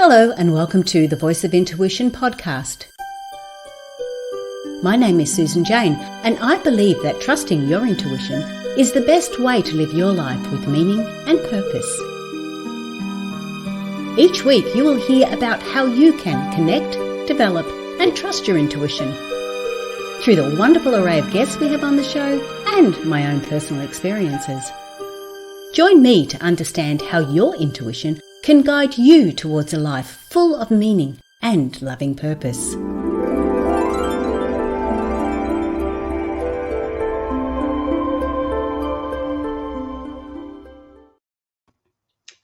Hello and welcome to the Voice of Intuition podcast. My name is Susan Jane and I believe that trusting your intuition is the best way to live your life with meaning and purpose. Each week you will hear about how you can connect, develop and trust your intuition through the wonderful array of guests we have on the show and my own personal experiences. Join me to understand how your intuition can guide you towards a life full of meaning and loving purpose.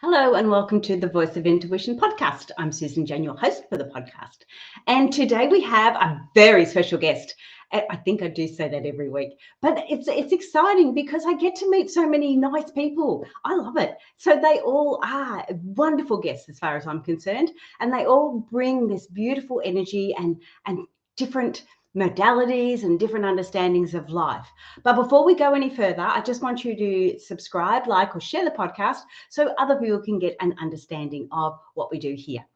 Hello and welcome to the Voice of Intuition podcast. I'm Susan Jane, your host for the podcast. And today we have a very special guest. I think I do say that every week, but it's exciting because I get to meet so many nice people. I love it. So they all are wonderful guests as far as I'm concerned, and they all bring this beautiful energy and different modalities and different understandings of life. But before we go any further, I just want you to subscribe, like, or share the podcast so other people can get an understanding of what we do here.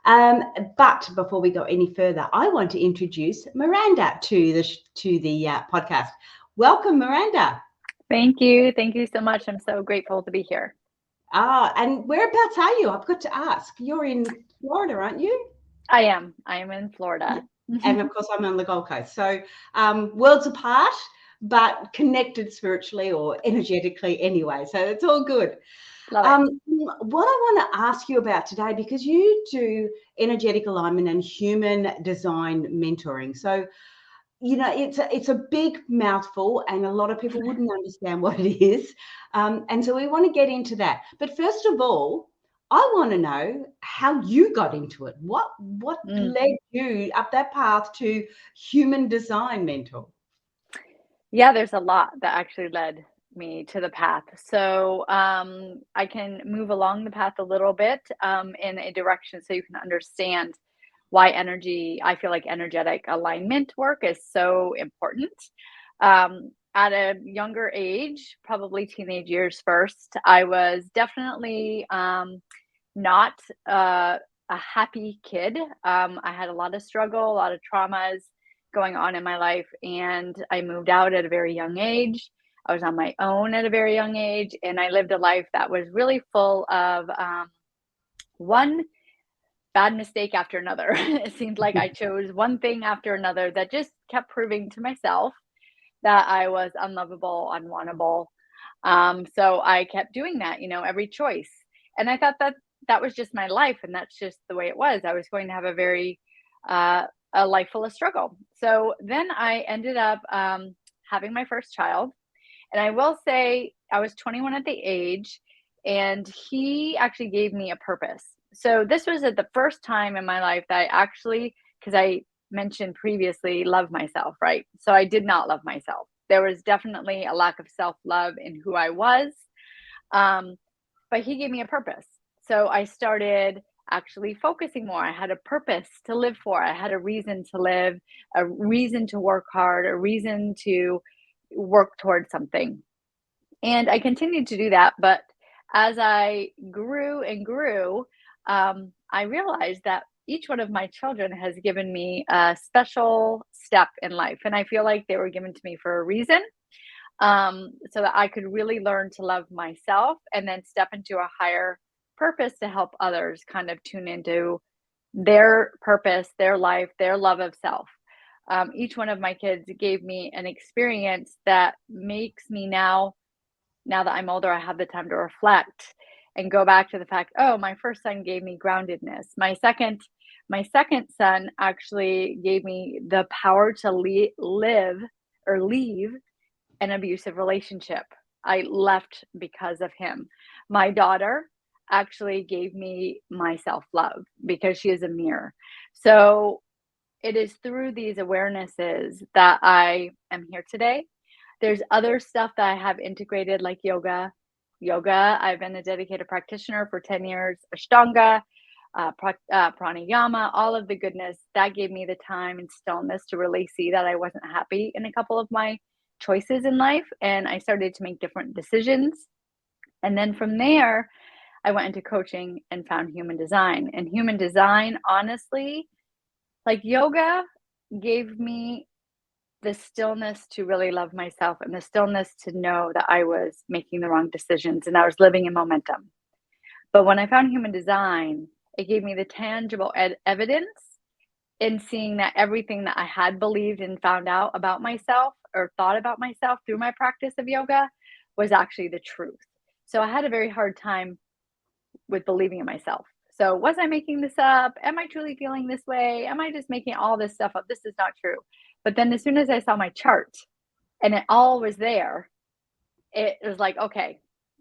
But before we go any further, I want to introduce Miranda to the podcast. Welcome, Miranda. Thank you. Thank you so much. I'm so grateful to be here. And whereabouts are you? I've got to ask. You're in Florida, aren't you? I am in Florida. And of course, I'm on the Gold Coast. So worlds apart, but connected spiritually or energetically anyway. So it's all good. What I want to ask you about today, because you do energetic alignment and human design mentoring. So, you know, it's a big mouthful and a lot of people wouldn't understand what it is. And so we want to get into that. But first of all, I want to know how you got into it. What led you up that path to human design mentor? Yeah, there's a lot that actually led me to the path. So I can move along the path a little bit in a direction so you can understand why I feel like energetic alignment work is so important. At a younger age, probably teenage years first, I was definitely not a happy kid. I had a lot of struggle, a lot of traumas going on in my life, and I moved out at a very young age. I was on my own at a very young age, and I lived a life that was really full of one bad mistake after another. It seemed like I chose one thing after another that just kept proving to myself that I was unlovable, unwantable. So I kept doing that, every choice. And I thought that was just my life, and that's just the way it was. I was going to have a life full of struggle. So then I ended up having my first child. And I will say I was 21 at the age, and he actually gave me a purpose. So this was at the first time in my life that I actually, because I mentioned previously, love myself, right? So I did not love myself. There was definitely a lack of self-love in who I was. But he gave me a purpose. So I started actually focusing more. I had a purpose to live for. I had a reason to live, a reason to work hard, a reason to work towards something. And I continued to do that. But as I grew and grew, I realized that each one of my children has given me a special step in life. And I feel like they were given to me for a reason, so that I could really learn to love myself and then step into a higher purpose to help others kind of tune into their purpose, their life, their love of self. Each one of my kids gave me an experience that makes me now that I'm older, I have the time to reflect and go back to the fact, oh, my first son gave me groundedness. My second son actually gave me the power to live or leave an abusive relationship. I left because of him. My daughter actually gave me my self-love because she is a mirror. So it is through these awarenesses that I am here today. There's other stuff that I have integrated, like yoga. I've been a dedicated practitioner for 10 years. Ashtanga, pranayama, all of the goodness that gave me the time and stillness to really see that I wasn't happy in a couple of my choices in life. And I started to make different decisions. And then from there, I went into coaching and found human design. And human design, honestly, like yoga gave me the stillness to really love myself and the stillness to know that I was making the wrong decisions and I was living in momentum. But when I found human design, it gave me the tangible evidence in seeing that everything that I had believed and found out about myself or thought about myself through my practice of yoga was actually the truth. So I had a very hard time with believing in myself. So was I making this up? Am I truly feeling this way? Am I just making all this stuff up? This is not true. But then as soon as I saw my chart and it all was there, it was like, okay,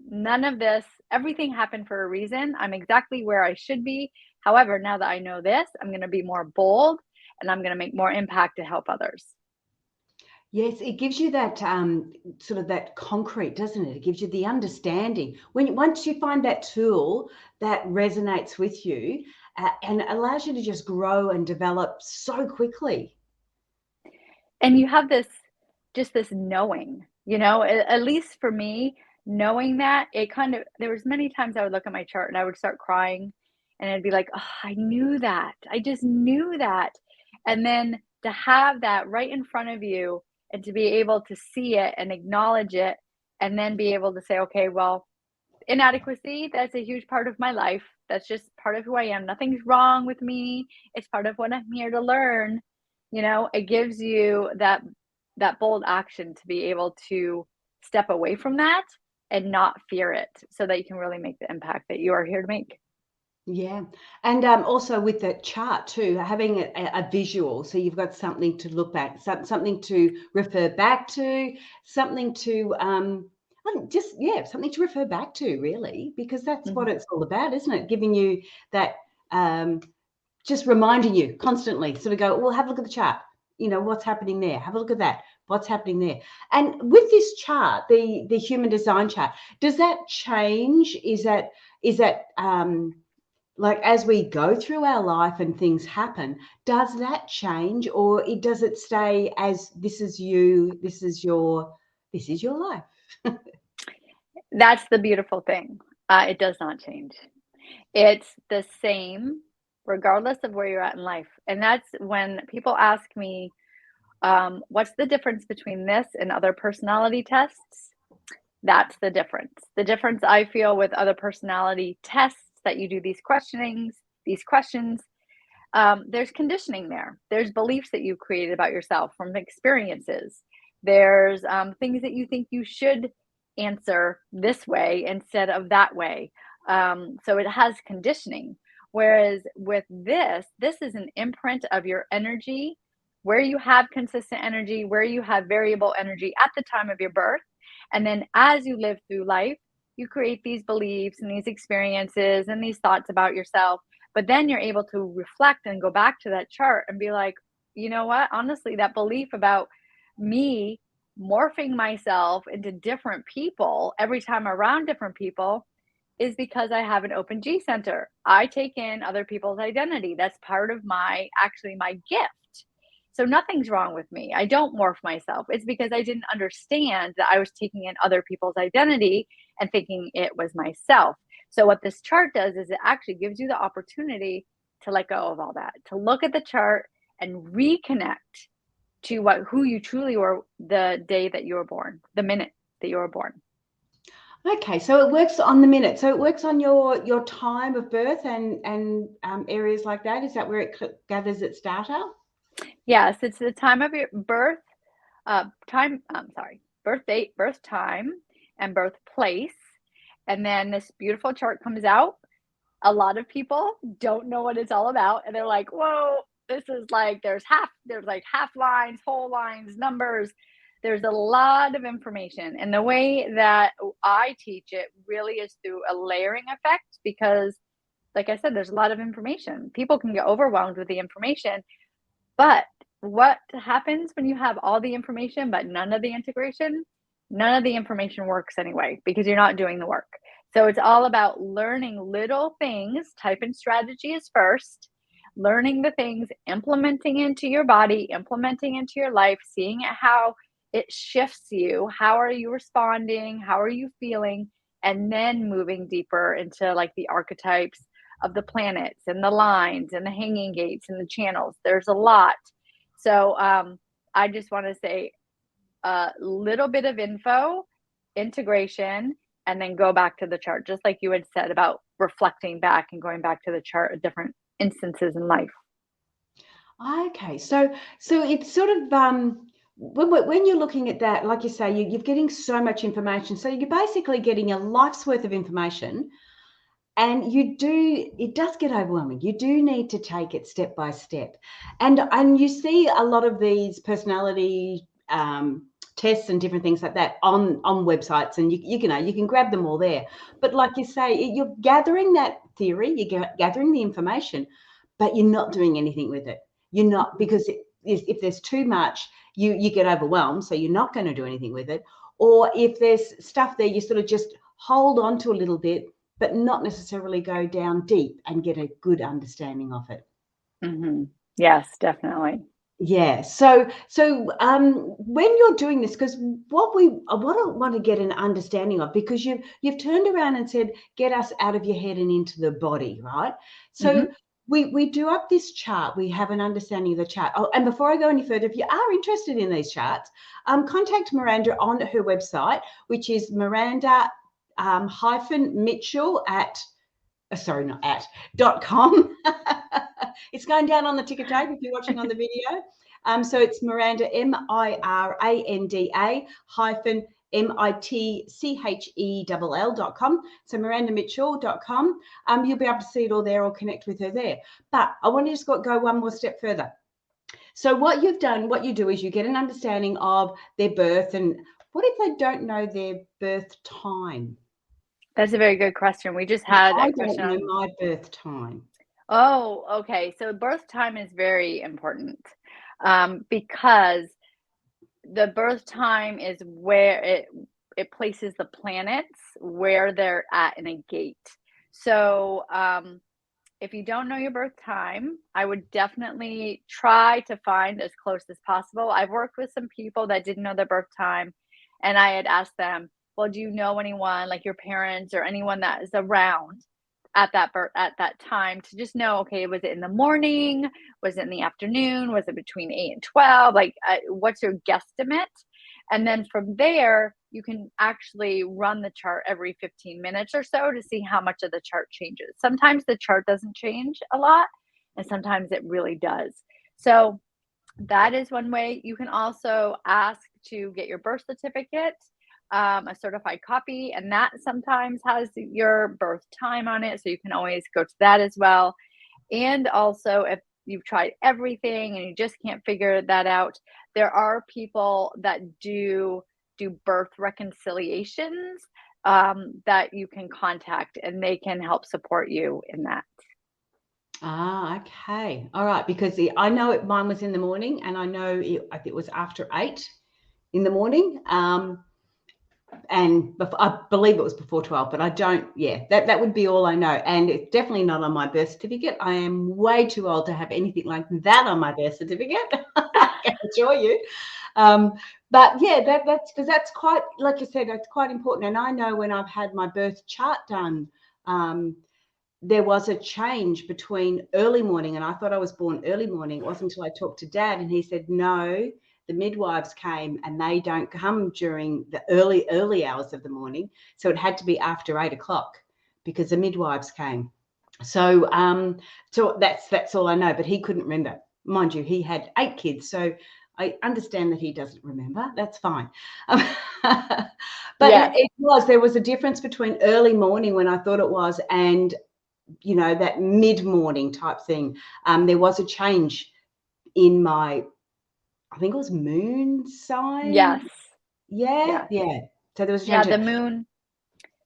none of this, everything happened for a reason. I'm exactly where I should be. However, now that I know this, I'm going to be more bold and I'm going to make more impact to help others. Yes, it gives you that sort of that concrete, doesn't it? It gives you the understanding. Once you find that tool that resonates with you and allows you to just grow and develop so quickly. And you have this, just this knowing, at least for me, knowing that it kind of, there was many times I would look at my chart and I would start crying and I'd be like, oh, I knew that. I just knew that. And then to have that right in front of you and to be able to see it and acknowledge it and then be able to say, okay, well, inadequacy, that's a huge part of my life. That's just part of who I am. Nothing's wrong with me. It's part of what I'm here to learn. It gives you that bold action to be able to step away from that and not fear it so that you can really make the impact that you are here to make. Yeah. And also with the chart too, having a visual. So you've got something to look back, something to refer back to, something to something to refer back to really, because that's what it's all about, isn't it? Giving you that, just reminding you constantly, sort of go, well, have a look at the chart. What's happening there? Have a look at that. What's happening there? And with this chart, the human design chart, does that change? Is that like as we go through our life and things happen, does that change, or does it stay as this is you, this is your life? That's the beautiful thing. It does not change. It's the same regardless of where you're at in life. And that's when people ask me, what's the difference between this and other personality tests? That's the difference. The difference I feel with other personality tests that you do these questions, there's conditioning there. There's beliefs that you created about yourself from experiences. There's things that you think you should answer this way instead of that way. So it has conditioning. Whereas with this is an imprint of your energy, where you have consistent energy, where you have variable energy at the time of your birth. And then as you live through life, you create these beliefs and these experiences and these thoughts about yourself. But then you're able to reflect and go back to that chart and be like, you know what? Honestly, that belief about me morphing myself into different people every time around different people is because I have an open G center. I take in other people's identity. That's part of my gift. So nothing's wrong with me. I don't morph myself. It's because I didn't understand that I was taking in other people's identity and thinking it was myself. So what this chart does is it actually gives you the opportunity to let go of all that, to look at the chart and reconnect to who you truly were the day that you were born, the minute that you were born. Okay, so it works on the minute. So it works on your time of birth and areas like that. Is that where it gathers its data? Yes, it's the time of your birth, birth date, birth time, and birthplace. And then this beautiful chart comes out. A lot of people don't know what it's all about. And they're like, whoa, this is like, there's like half lines, whole lines, numbers. There's a lot of information. And the way that I teach it really is through a layering effect, because like I said, there's a lot of information. People can get overwhelmed with the information. But what happens when you have all the information, but none of the integration? None of the information works anyway, because you're not doing the work. So it's all about learning little things. Type in strategies first, learning the things, implementing into your body, implementing into your life, seeing how it shifts you. How are you responding? How are you feeling? and then moving deeper into like the archetypes of the planets and the lines and the hanging gates and the channels. There's a lot. So I just want to say a little bit of info, integration, and then go back to the chart, just like you had said about reflecting back and going back to the chart at different instances in life. Okay, so it's sort of when you're looking at that, like you say, you're getting so much information. So you're basically getting a life's worth of information, and it does get overwhelming. You do need to take it step by step, and you see a lot of these personality tests and different things like that on websites, and you can grab them all there. But like you say, you're gathering that theory, you're gathering the information, but you're not doing anything with it. You're not, because if there's too much, you get overwhelmed, so you're not going to do anything with it. Or if there's stuff there, you sort of just hold on to a little bit, but not necessarily go down deep and get a good understanding of it. Mm-hmm. Yes, definitely. Yeah. So when you're doing this, because what I want to get an understanding of, because you've turned around and said, get us out of your head and into the body, right? So Mm-hmm. we do up this chart. We have an understanding of the chart. Oh, and before I go any further, if you are interested in these charts, contact Miranda on her website, which is Miranda Mitchell .com. It's going down on the ticker tape if you're watching on the video. So it's Miranda, Miranda hyphen mitchell.com. So mirandamitchell.com. You'll be able to see it all there or connect with her there. But I want to just go one more step further. So what you do is you get an understanding of their birth. And what if they don't know their birth time? That's a very good question. We just had I a question don't know on. my birth time. Oh, okay. So birth time is very important because the birth time is where it places the planets where they're at in a gate. So if you don't know your birth time, I would definitely try to find as close as possible. I've worked with some people that didn't know their birth time, and I had asked them, well, do you know anyone, like your parents or anyone that is around at that time, to just know, okay, was it in the morning? Was it in the afternoon? Was it between 8 and 12? Like, what's your guesstimate? And then from there, you can actually run the chart every 15 minutes or so to see how much of the chart changes. Sometimes the chart doesn't change a lot, and sometimes it really does. So that is one way. You can also ask to get your birth certificate, a certified copy, and that sometimes has your birth time on it. So you can always go to that as well. And also, if you've tried everything and you just can't figure that out, there are people that do birth reconciliations that you can contact, and they can help support you in that. Okay. All right. Because I know mine was in the morning, and I know I think it was after 8 in the morning. And I believe it was before 12, but I don't. Yeah, that would be all I know. And it's definitely not on my birth certificate. I am way too old to have anything like that on my birth certificate. I can assure you. But yeah, that's because that's quite, like you said, that's quite important. And I know when I've had my birth chart done, there was a change between early morning, and I thought I was born early morning. It wasn't until I talked to Dad, and he said, no, the midwives came and they don't come during the early hours of the morning. So it had to be after 8 o'clock because the midwives came. So so that's all I know, but he couldn't remember. Mind you, he had 8 kids, so I understand that he doesn't remember. That's fine. But Yes. there was a difference between early morning when I thought it was and that mid-morning type thing. There was a change in my, I think it was moon sign. Yes. Yeah. So there was a change. Yeah, the moon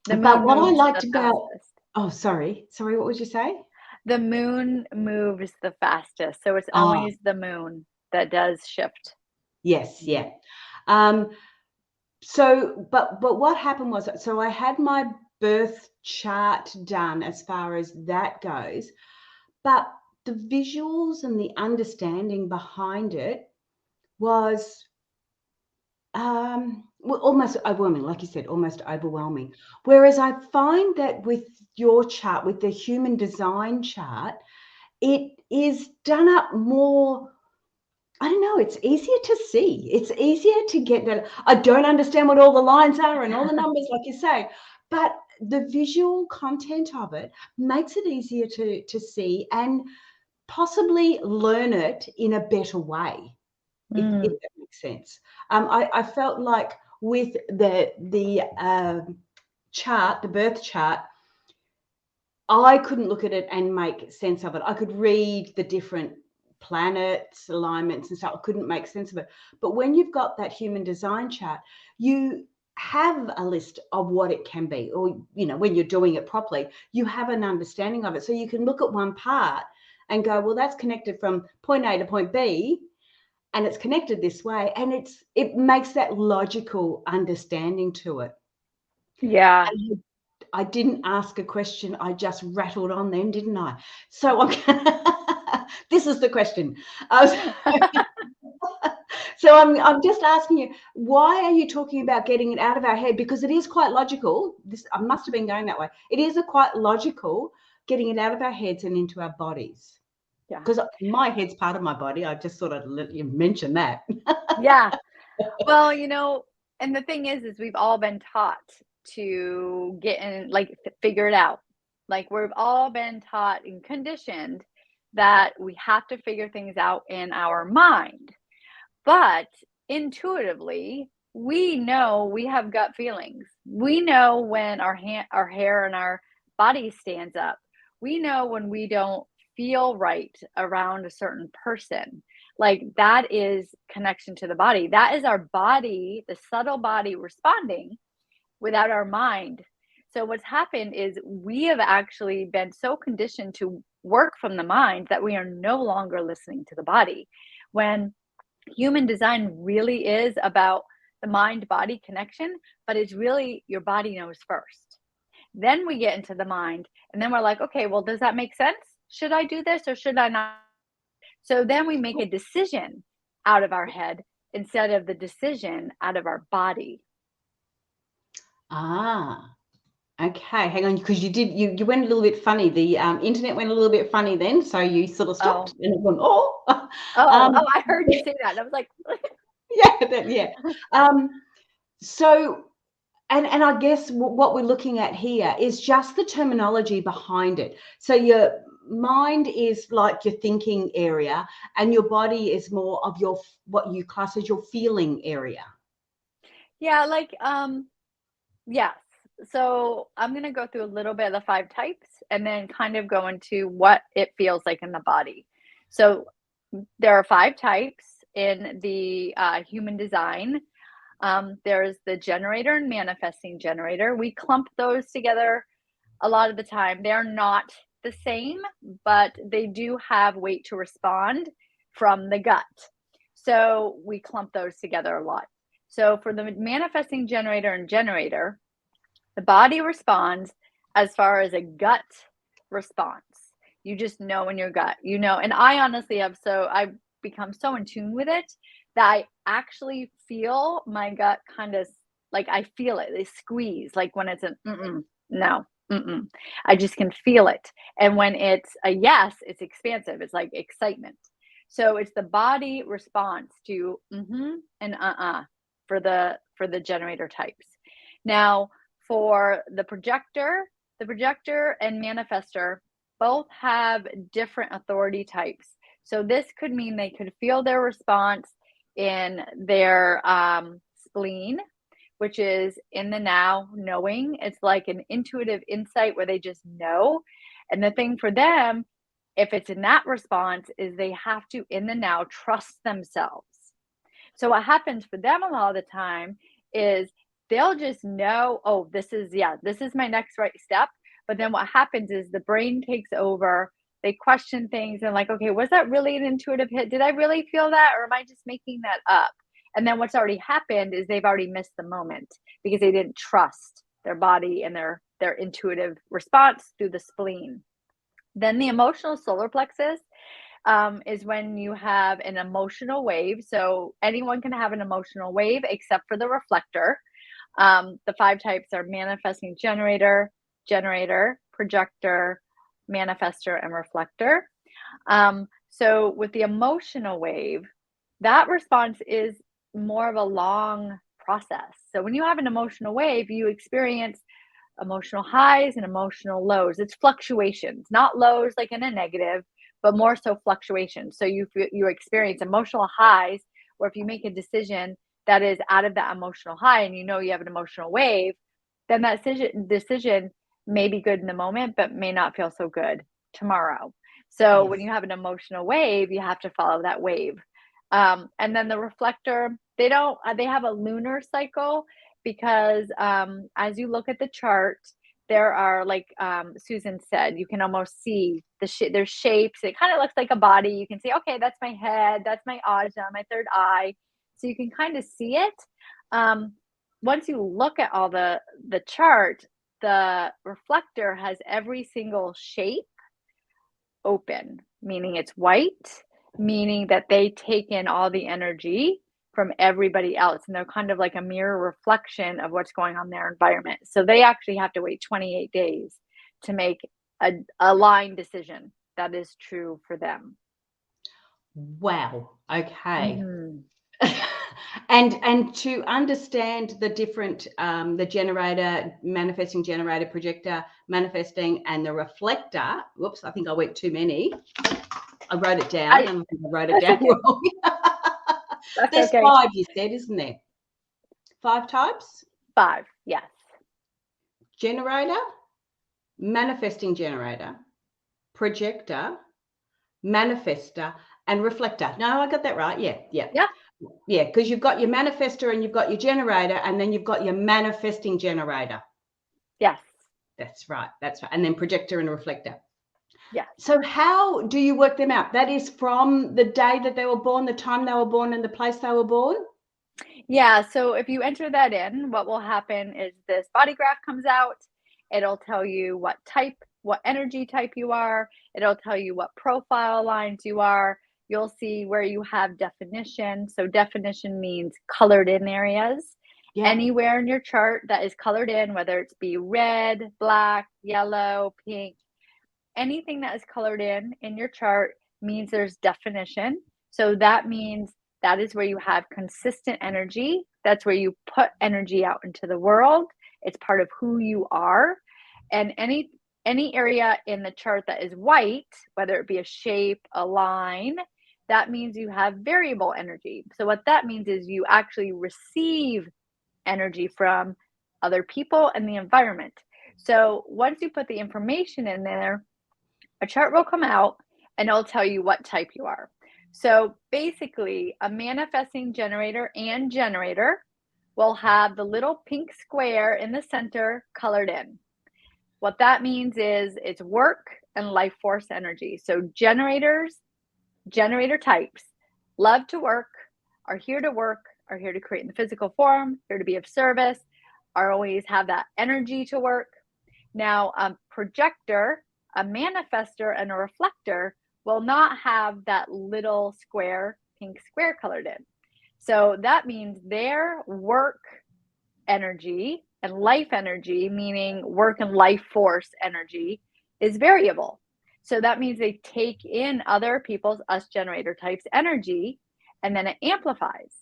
But what I moves liked the about, fastest. sorry, what would you say? The moon moves the fastest, so it's Ah, always the moon that does shift. yes, yeah. So, but what happened was, so I had my birth chart done as far as that goes, but the visuals and the understanding behind it was well, almost overwhelming, like you said, almost overwhelming. Whereas I find that with your chart, with the human design chart, it is done up more. I don't know, it's easier to see. It's easier to get that. I don't understand what all the lines are and all the numbers, like you say, but the visual content of it makes it easier to see and possibly learn it in a better way, if that makes sense. I felt like with the chart, the birth chart, I couldn't look at it and make sense of it. I could read the different planets, alignments and stuff. I couldn't make sense of it. But when you've got that human design chart, you have a list of what it can be, or, you know, when you're doing it properly, you have an understanding of it. So you can look at one part and go, well, that's connected from point A to point B, and it's connected this way. And it makes that logical understanding to it. Yeah. And I didn't ask a question. I just rattled on then, didn't I? So this is the question. So I'm just asking you, why are you talking about getting it out of our head? Because it is quite logical. I must have been going that way. It is quite logical getting it out of our heads and into our bodies. Yeah. Because my head's part of my body. I just thought I'd let you mention that. Yeah. Well, you know, and the thing is we've all been taught to get in, like, figure it out. Like, we've all been taught and conditioned that we have to figure things out in our mind. But intuitively, we know we have gut feelings. We know when our hair and our body stands up. We know when we don't feel right around a certain person. Like, that is connection to the body. That is our body, the subtle body responding without our mind. So what's happened is we have actually been so conditioned to work from the mind that we are no longer listening to the body. When human design really is about the mind body connection, but it's really your body knows first. Then we get into the mind, and then we're like, okay, well, does that make sense? Should I do this or should I not? So then we make a decision out of our head instead of the decision out of our body. Ah, okay. Hang on, because you went a little bit funny. The internet went a little bit funny then, so you sort of stopped Oh, and went, oh. I heard you say that. And I was like, Yeah. So, and I guess what we're looking at here is just the terminology behind it. So your mind is like your thinking area, and your body is more of your what you class as your feeling area. yeah, like, yes. So I'm going to go through a little bit of the 5 types and then kind of go into what it feels like in the body. So there are 5 types in the human design. There's the generator and manifesting generator. We clump those together a lot of the time. They're not the same, but they do have weight to respond from the gut. So we clump those together a lot. So for the manifesting generator and generator, the body responds as far as a gut response. You just know in your gut, you know. And I honestly I've become so in tune with it that I actually feel my gut kind of, like, I feel it. They squeeze, like when it's an no, I just can feel it. And when it's a yes, it's expansive. It's like excitement. So it's the body response to and for the generator types. Now, for the projector and manifestor both have different authority types. So this could mean they could feel their response in their spleen, which is in the now, knowing. It's like an intuitive insight where they just know. And the thing for them, if it's in that response, is they have to, in the now, trust themselves. So what happens for them a lot of the time is they'll just know, oh, this is my next right step. But then what happens is the brain takes over. They question things and, like, okay, was that really an intuitive hit? Did I really feel that, or am I just making that up? And then what's already happened is they've already missed the moment because they didn't trust their body and their intuitive response through the spleen. Then the emotional solar plexus, is when you have an emotional wave. So anyone can have an emotional wave except for the reflector. The 5 types are manifesting generator, projector, manifestor, and reflector. So with the emotional wave, that response is more of a long process. So when you have an emotional wave, you experience emotional highs and emotional lows. It's fluctuations, not lows like in a negative, but more so fluctuations. So you experience emotional highs, or if you make a decision that is out of that emotional high and you know you have an emotional wave, then that decision may be good in the moment, but may not feel so good tomorrow. So when you have an emotional wave, you have to follow that wave. And then the reflector, they have a lunar cycle, because as you look at the chart, there are, like Susan said, you can almost see there's shapes. It kind of looks like a body. You can see, okay, that's my head, that's my ajna, my third eye. So you can kind of see it. Once you look at all the chart, the reflector has every single shape open, meaning it's white, meaning that they take in all the energy from everybody else, and they're kind of like a mirror reflection of what's going on in their environment. So they actually have to wait 28 days to make a aligned decision that is true for them. Wow. Okay. And to understand the different, the generator, manifesting generator, projector, manifesting, and the reflector. Whoops, I think I went too many. I wrote it down, and I think I wrote it down wrong. There's 5, you said, isn't there? 5 types? 5, yes. Generator, manifesting generator, projector, manifestor, and reflector. No, I got that right. Yeah, because you've got your manifestor and you've got your generator, and then you've got your manifesting generator. Yes. That's right. And then projector and reflector. Yeah. So how do you work them out? That is from the day that they were born, the time they were born, and the place they were born? Yeah, so if you enter that in, what will happen is this body graph comes out. It'll tell you what energy type you are. It'll tell you what profile lines you are. You'll see where you have definition. So definition means colored in areas. Yeah. Anywhere in your chart that is colored in, whether it's be red, black, yellow, pink, anything that is colored in your chart means there's definition. So that means that is where you have consistent energy. That's where you put energy out into the world. It's part of who you are. And any area in the chart that is white, whether it be a shape, a line, that means you have variable energy. So what that means is you actually receive energy from other people and the environment. So once you put the information in there, a chart will come out and it'll tell you what type you are. So basically, a manifesting generator and generator will have the little pink square in the center colored in. What that means is it's work and life force energy. So generator types love to work, are here to create in the physical form, here to be of service, are always have that energy to work. Now, projector, a manifestor, and a reflector will not have that little square, pink square colored in. So that means their work energy and life energy, meaning work and life force energy, is variable. So that means they take in other people's, us generator types, energy, and then it amplifies.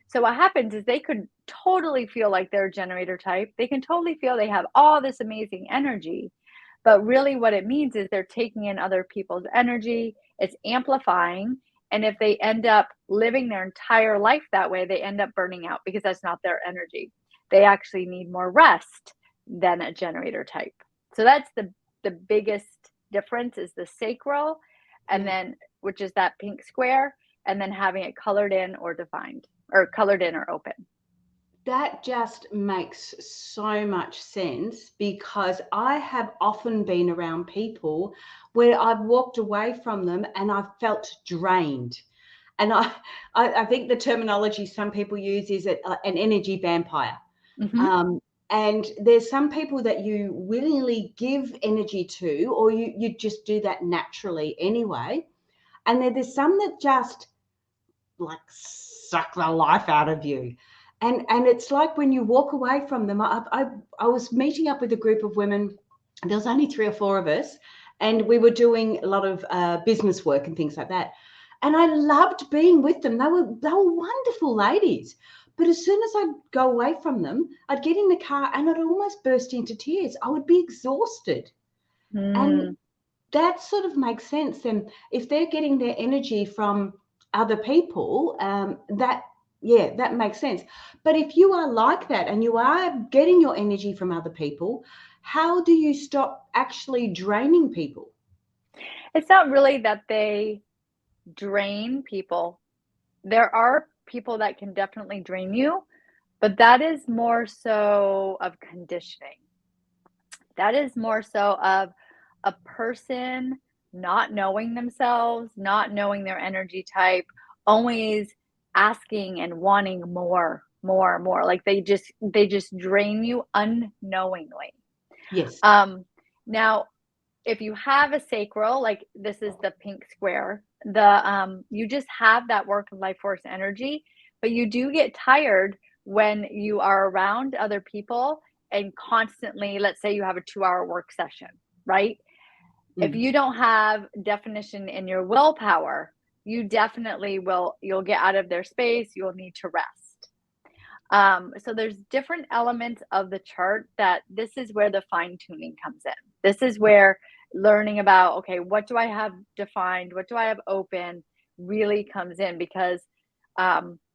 So what happens is they could totally feel like they're a generator type. They can totally feel they have all this amazing energy. But really what it means is they're taking in other people's energy, it's amplifying. And if they end up living their entire life that way, they end up burning out because that's not their energy. They actually need more rest than a generator type. So that's the biggest difference is the sacral, and then, which is that pink square, and then having it colored in or defined, or colored in or open. That just makes so much sense, because I have often been around people where I've walked away from them and I've felt drained. And I think the terminology some people use is an energy vampire. Mm-hmm. And there's some people that you willingly give energy to, or you just do that naturally anyway. And there's some that just like suck the life out of you. And it's like when you walk away from them. I was meeting up with a group of women. There was only 3 or 4 of us, and we were doing a lot of business work and things like that. And I loved being with them. They were wonderful ladies. But as soon as I'd go away from them, I'd get in the car and I'd almost burst into tears. I would be exhausted. And that sort of makes sense. And if they're getting their energy from other people, that makes sense. But if you are like that and you are getting your energy from other people, how do you stop actually draining people? It's not really that they drain people. There are people that can definitely drain you, but that is more so of conditioning. That is more so of a person not knowing themselves, not knowing their energy type, always asking and wanting more. Like they just drain you unknowingly. Yes. Now, if you have a sacral, like this is the pink square, you just have that work of life force energy, but you do get tired when you are around other people and constantly, let's say you have a 2-hour work session, right? If you don't have definition in your willpower, you definitely you'll get out of their space. You'll need to rest. So there's different elements of the chart that this is where the fine tuning comes in. This is where learning about, okay, what do I have defined? What do I have open really comes in, because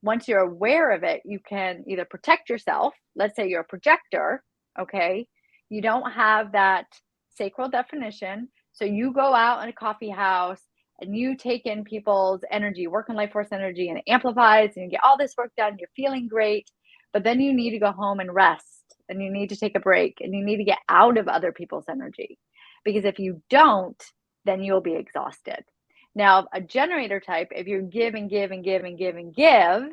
once you're aware of it, you can either protect yourself. Let's say you're a projector, okay? You don't have that sacral definition. So you go out in a coffee house and you take in people's energy, work and life force energy, and it amplifies and you get all this work done. You're feeling great, but then you need to go home and rest and you need to take a break and you need to get out of other people's energy. Because if you don't, then you'll be exhausted. Now, a generator type, if you give and give and give and give and give,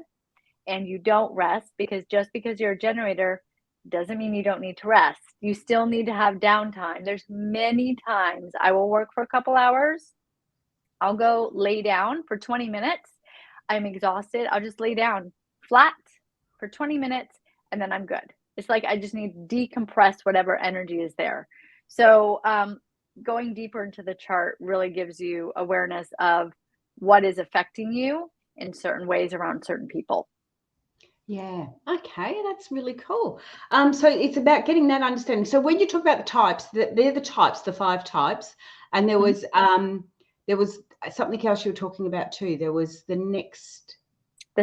and you don't rest, because just because you're a generator doesn't mean you don't need to rest. You still need to have downtime. There's many times I will work for a couple hours. I'll go lay down for 20 minutes. I'm exhausted. I'll just lay down flat for 20 minutes and then I'm good. It's like I just need to decompress whatever energy is there. So going deeper into the chart really gives you awareness of what is affecting you in certain ways around certain people. Yeah. Okay, that's really cool. So it's about getting that understanding. So when you talk about the types, they're the types, the 5 types, and there was something else you were talking about too. There was the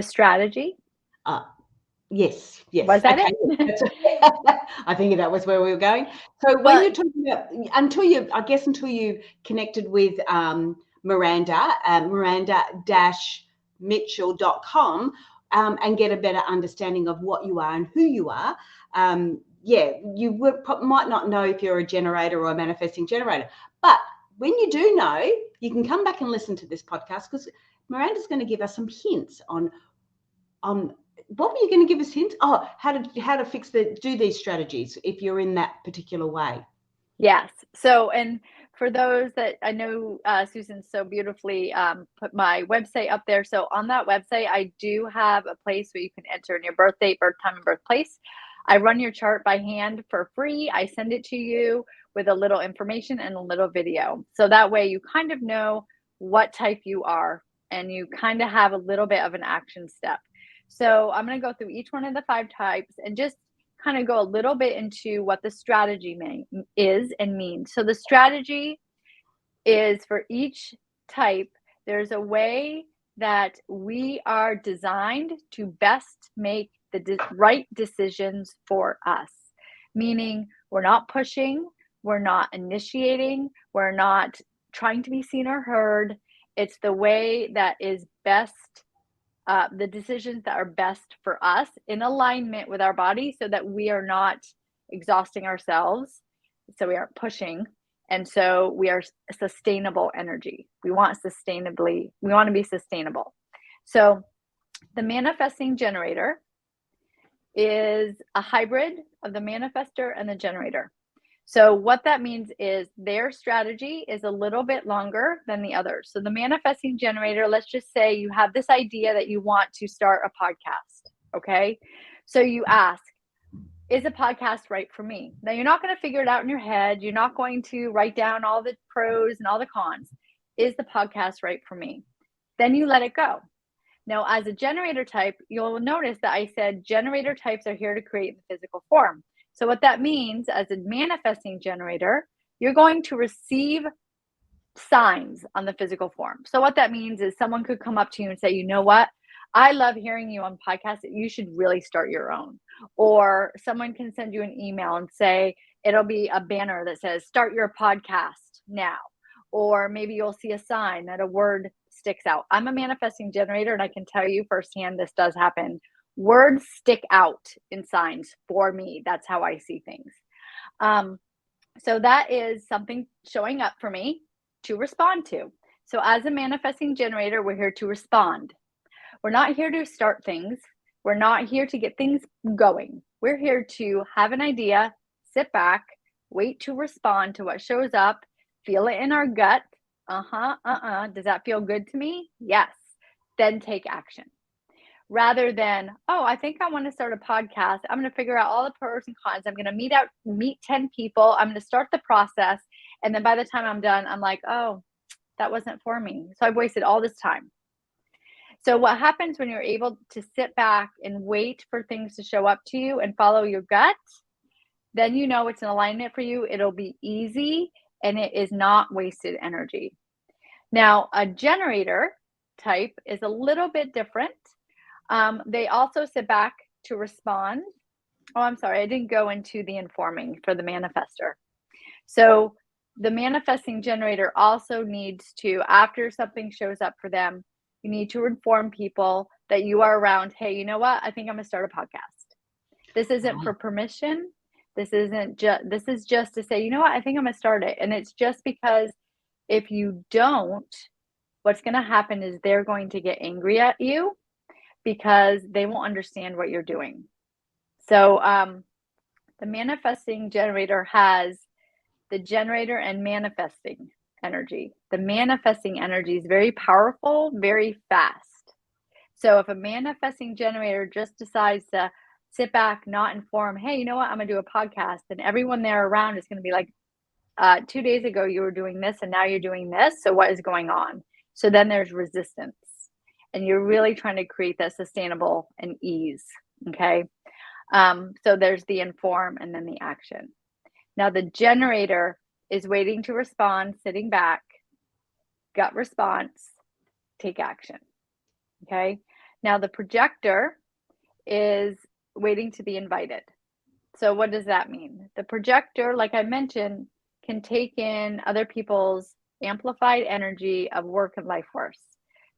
strategy. Yes. Was that it? I think that was where we were going. So when you're talking about until you connected with Miranda, Miranda-Mitchell.com. And get a better understanding of what you are and who you are. You might not know if you're a generator or a manifesting generator, but when you do know, you can come back and listen to this podcast, because Miranda's going to give us some hints on what were you going to give us hints? Oh, how to do these strategies if you're in that particular way. Yes. So, and for those that I know, Susan so beautifully put my website up there. So on that website, I do have a place where you can enter in your birth date, birth time, and birthplace. I run your chart by hand for free. I send it to you with a little information and a little video. So that way you kind of know what type you are and you kind of have a little bit of an action step. So I'm going to go through each one of the 5 types and just kind of go a little bit into what the strategy is and means. So the strategy is for each type, there's a way that we are designed to best make the right decisions for us. Meaning we're not pushing, we're not initiating, we're not trying to be seen or heard. It's the way that is best, the decisions that are best for us in alignment with our body, so that we are not exhausting ourselves, so we aren't pushing, and so we are sustainable energy. We want to be sustainable. So the manifesting generator is a hybrid of the manifestor and the generator. So what that means is their strategy is a little bit longer than the others. So the manifesting generator, let's just say you have this idea that you want to start a podcast, okay? So you ask, is a podcast right for me? Now, you're not going to figure it out in your head. You're not going to write down all the pros and all the cons. Is the podcast right for me? Then you let it go. Now, as a generator type, you'll notice that I said generator types are here to create the physical form. So what that means, as a manifesting generator, you're going to receive signs on the physical form. So what that means is someone could come up to you and say, you know what? I love hearing you on podcasts. You should really start your own. Or someone can send you an email and say, it'll be a banner that says, start your podcast now. Or maybe you'll see a sign that a word sticks out. I'm a manifesting generator, and I can tell you firsthand this does happen. Words stick out in signs for me. That's how I see things. So that is something showing up for me to respond to. So as a manifesting generator, we're here to respond. We're not here to start things. We're not here to get things going. We're here to have an idea, sit back, wait to respond to what shows up, feel it in our gut. Does that feel good to me? Yes. Then take action. Rather than, oh, I think I want to start a podcast. I'm going to figure out all the pros and cons. I'm going to meet 10 people. I'm going to start the process. And then by the time I'm done, I'm like, oh, that wasn't for me. So I've wasted all this time. So what happens when you're able to sit back and wait for things to show up to you and follow your gut, then you know it's an alignment for you. It'll be easy and it is not wasted energy. Now, a generator type is a little bit different. They also sit back to respond. Oh, I'm sorry, I didn't go into the informing for the manifestor. So the manifesting generator also needs to, after something shows up for them, you need to inform people that you are around. Hey, you know what? I think I'm going to start a podcast. This isn't for permission. This is just to say, you know what? I think I'm going to start it. And it's just because if you don't, what's going to happen is they're going to get angry at you because they won't understand what you're doing. So the manifesting generator has the generator and manifesting energy. The manifesting energy is very powerful, very fast. So if a manifesting generator just decides to sit back, not inform, hey, you know what, I'm going to do a podcast, and everyone there around is going to be like, 2 days ago you were doing this and now you're doing this. So what is going on? So then there's resistance, and you're really trying to create that sustainable and ease. Okay. So there's the inform and then the action. Now the generator is waiting to respond, sitting back, gut response, take action. Okay. Now the projector is waiting to be invited. So what does that mean? The projector, like I mentioned, can take in other people's amplified energy of work and life force.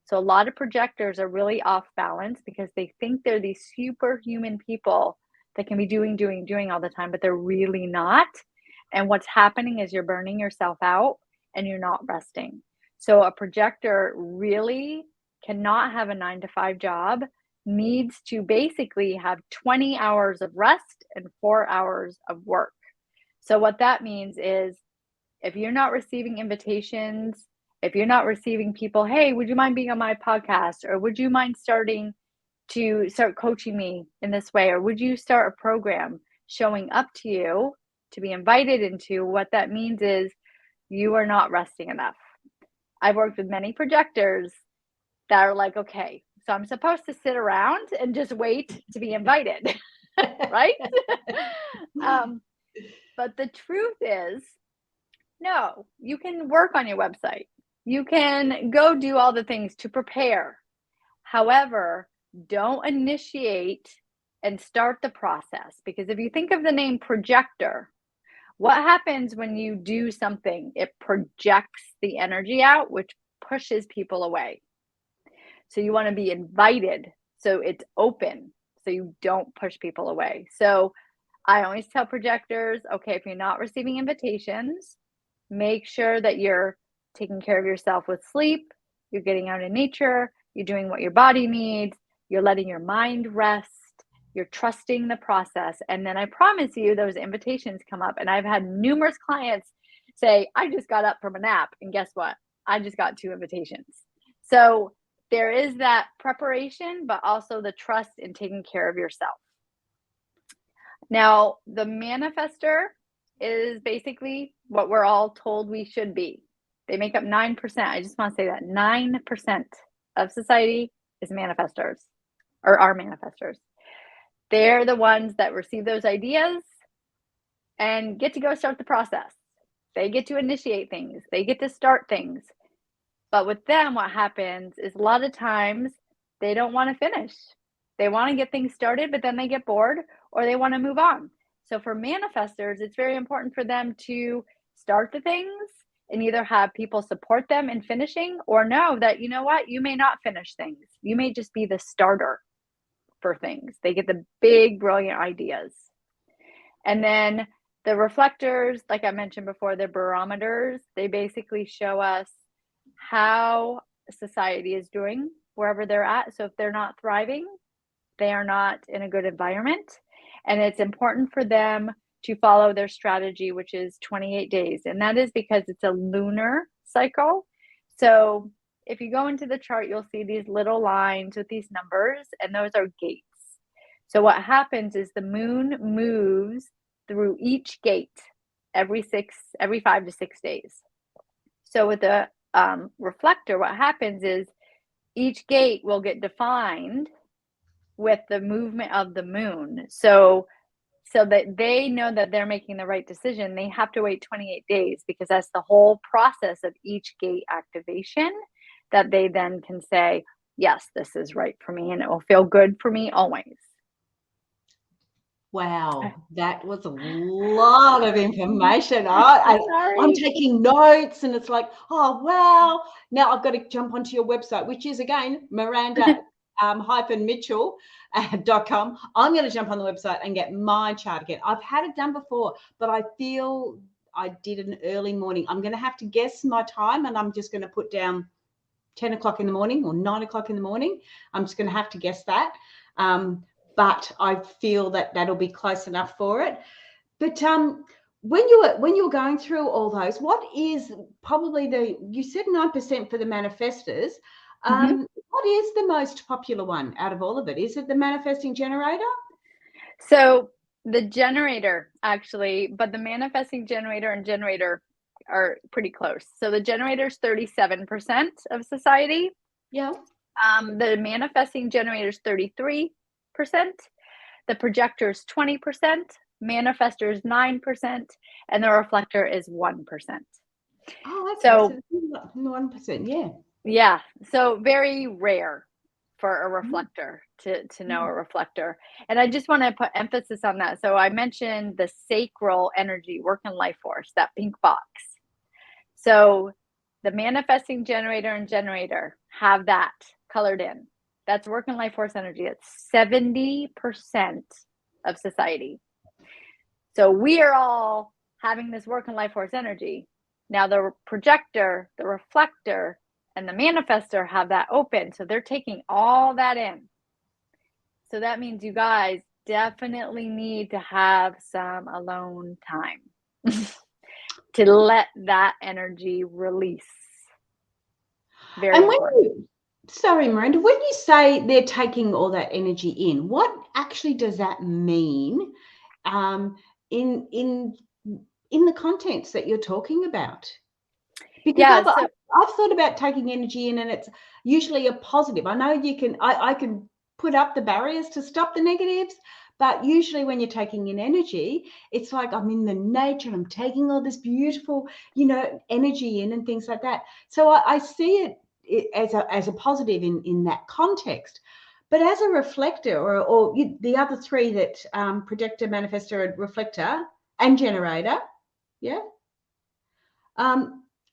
So a lot of projectors are really off balance because they think they're these superhuman people that can be doing all the time, but they're really not. And what's happening is you're burning yourself out and you're not resting. So a projector really cannot have a 9-to-5 job, needs to basically have 20 hours of rest and 4 hours of work. So what that means is if you're not receiving invitations, if you're not receiving people, hey, would you mind being on my podcast? Or would you mind start coaching me in this way? Or would you start a program showing up to you to be invited into? What that means is you are not resting enough. I've worked with many projectors that are like, okay, so I'm supposed to sit around and just wait to be invited, right? But the truth is, no, you can work on your website. You can go do all the things to prepare. However, don't initiate and start the process, because if you think of the name projector, what happens when you do something? It projects the energy out, which pushes people away. So you want to be invited, so it's open, so you don't push people away. So I always tell projectors, okay, if you're not receiving invitations, make sure that you're taking care of yourself with sleep, you're getting out in nature, you're doing what your body needs, you're letting your mind rest, You're trusting the process. And then I promise you, those invitations come up. And I've had numerous clients say, I just got up from a nap. And guess what? I just got 2 invitations. So there is that preparation, but also the trust in taking care of yourself. Now, the manifestor is basically what we're all told we should be. They make up 9%. I just want to say that 9% of society is manifestors, or are manifestors. They're the ones that receive those ideas and get to go start the process. They get to initiate things. They get to start things. But with them, what happens is a lot of times they don't want to finish. They want to get things started, but then they get bored or they want to move on. So for manifestors, it's very important for them to start the things and either have people support them in finishing, or know that, you know what, you may not finish things. You may just be the starter for things. They get the big, brilliant ideas. And then the reflectors, like I mentioned before, the barometers, they basically show us how society is doing wherever they're at. So if they're not thriving, they are not in a good environment. And it's important for them to follow their strategy, which is 28 days. And that is because it's a lunar cycle. So if you go into the chart, you'll see these little lines with these numbers, and those are gates. So what happens is the moon moves through each gate every 5 to 6 days. So with the reflector, what happens is each gate will get defined with the movement of the moon. So that they know that they're making the right decision, they have to wait 28 days, because that's the whole process of each gate activation that they then can say, yes, this is right for me, and it will feel good for me always. Wow, that was a lot of information. I'm taking notes, and it's like, oh, wow. Now I've got to jump onto your website, which is, again, Miranda Mitchell.com. I'm going to jump on the website and get my chart again. I've had it done before, but I feel I did an early morning. I'm going to have to guess my time, and I'm just going to put down 10 o'clock in the morning or 9 o'clock in the morning. I'm just going to have to guess that. But I feel that that'll be close enough for it. But when you're going through all those, what is probably you said 9% for the manifestors. What is the most popular one out of all of it? Is it the manifesting generator? So the generator, actually, but the manifesting generator and generator are pretty close. So the generator is 37% of society. Yeah. The manifesting generator is 33%. The projector is 20%. Manifestor is 9%, and the reflector is 1%. Oh, okay. So 1%, yeah. Yeah. So very rare for a reflector to know a reflector. And I just want to put emphasis on that. So I mentioned the sacral energy, work and life force, that pink box. So the manifesting generator and generator have that colored in. That's work and life force energy. It's 70% of society. So we are all having this work and life force energy. Now the projector, the reflector, and the manifestor have that open. So they're taking all that in. So that means you guys definitely need to have some alone time to let that energy release. Very important. Sorry, Miranda, when you say they're taking all that energy in, what actually does that mean in the contents that you're talking about? Because I've thought about taking energy in, and it's usually a positive. I know I can put up the barriers to stop the negatives, but usually when you're taking in energy, it's like I'm in the nature, I'm taking all this beautiful, energy in and things like that. So I see it as a positive in that context. But as a reflector, or the other three that projector, manifestor, reflector, and generator, yeah.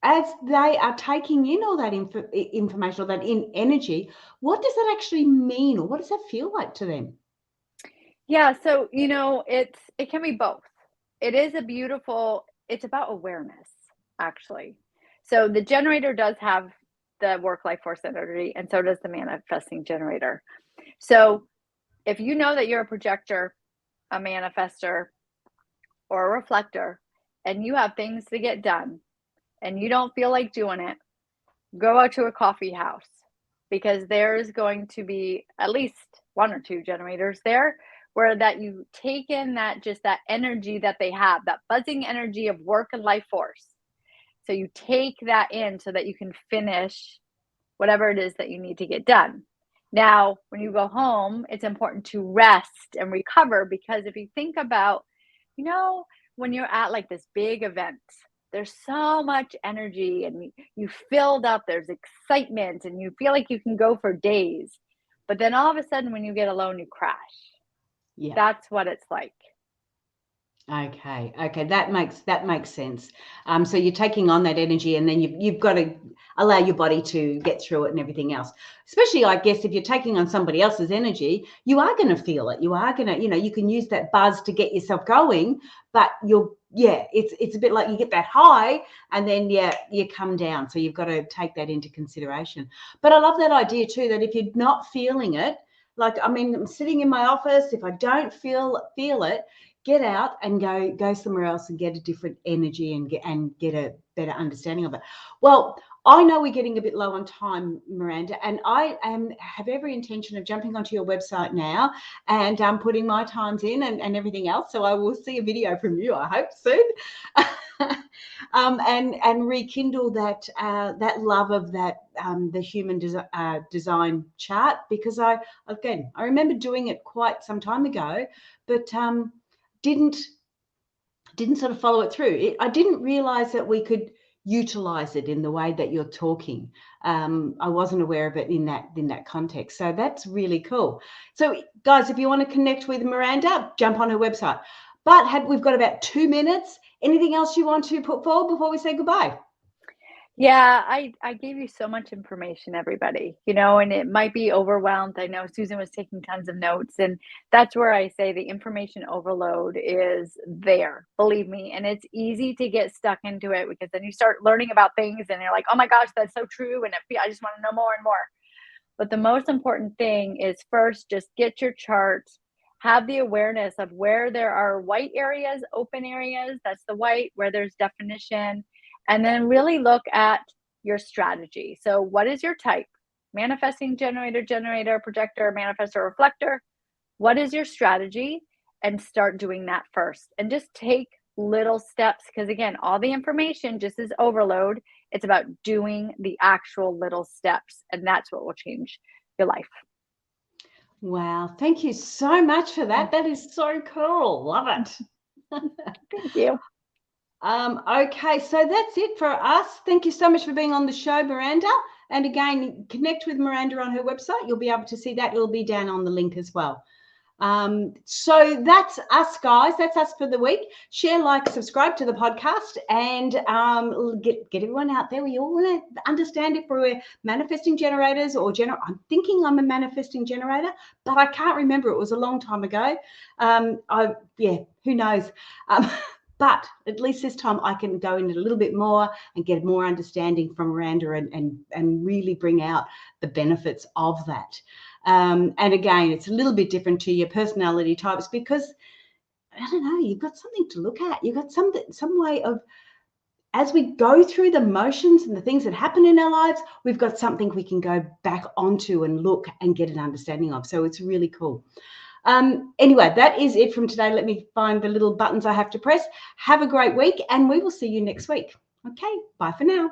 As they are taking in all that information, or that energy, what does that actually mean, or what does that feel like to them? Yeah, so it can be both. It is it's about awareness, actually. So the generator does have the work life force energy, and so does the manifesting generator. So if you know that you're a projector, a manifestor, or a reflector, and you have things to get done and you don't feel like doing it, go out to a coffee house, because there's going to be at least one or two generators there where that you take in that just that energy that they have, that buzzing energy of work and life force. So you take that in so that you can finish whatever it is that you need to get done. Now, when you go home, it's important to rest and recover, because if you think about, when you're at like this big event, there's so much energy and you filled up, there's excitement and you feel like you can go for days. But then all of a sudden when you get alone, you crash. Yeah. That's what it's like. Okay, that makes sense. So you're taking on that energy, and then you've got to allow your body to get through it and everything else. Especially, I guess, if you're taking on somebody else's energy, you are going to feel it. You are going to, you can use that buzz to get yourself going, but it's a bit like you get that high and then you come down. So you've got to take that into consideration. But I love that idea too, that if you're not feeling it, I'm sitting in my office, if I don't feel it, get out and go somewhere else and get a different energy and get a better understanding of it. Well, I know we're getting a bit low on time, Miranda, and I have every intention of jumping onto your website now and putting my times in and everything else. So I will see a video from you, I hope, soon. And rekindle that love of that the human design chart, because I remember doing it quite some time ago, but didn't sort of follow it through. I didn't realize that we could utilize it in the way that you're talking. I wasn't aware of it in that context. So that's really cool. So guys, if you want to connect with Miranda, jump on her website. But we've got about 2 minutes. Anything else you want to put forward before we say goodbye? Yeah, I gave you so much information, everybody, and it might be overwhelmed. I know Susan was taking tons of notes, and that's where I say the information overload is there, believe me. And it's easy to get stuck into it, because then you start learning about things and you're like, oh my gosh, that's so true. And I just want to know more and more. But the most important thing is first, just get your chart, have the awareness of where there are white areas, open areas, that's the white, where there's definition. And then really look at your strategy. So what is your type? Manifesting generator, projector, manifestor, reflector. What is your strategy? And start doing that first. And just take little steps, because again, all the information just is overload. It's about doing the actual little steps. And that's what will change your life. Wow. Thank you so much for that. That is so cool. Love it. Thank you. Okay, so that's it for us. Thank you so much for being on the show, Miranda. And again, connect with Miranda on her website. You'll be able to see that. It'll be down on the link as well. So that's us, guys. That's us for the week. Share, like, subscribe to the podcast, and get everyone out there. We all want to understand if we're manifesting generators or I'm thinking I'm a manifesting generator, but I can't remember. It was a long time ago. Who knows? But at least this time I can go into a little bit more and get more understanding from Miranda and really bring out the benefits of that. And again, it's a little bit different to your personality types, because I don't know, you've got something to look at. You've got some way of, as we go through the motions and the things that happen in our lives, we've got something we can go back onto and look and get an understanding of. So it's really cool. Anyway, that is it from today. Let me find the little buttons I have to press. Have a great week, and we will see you next week. Okay, bye for now.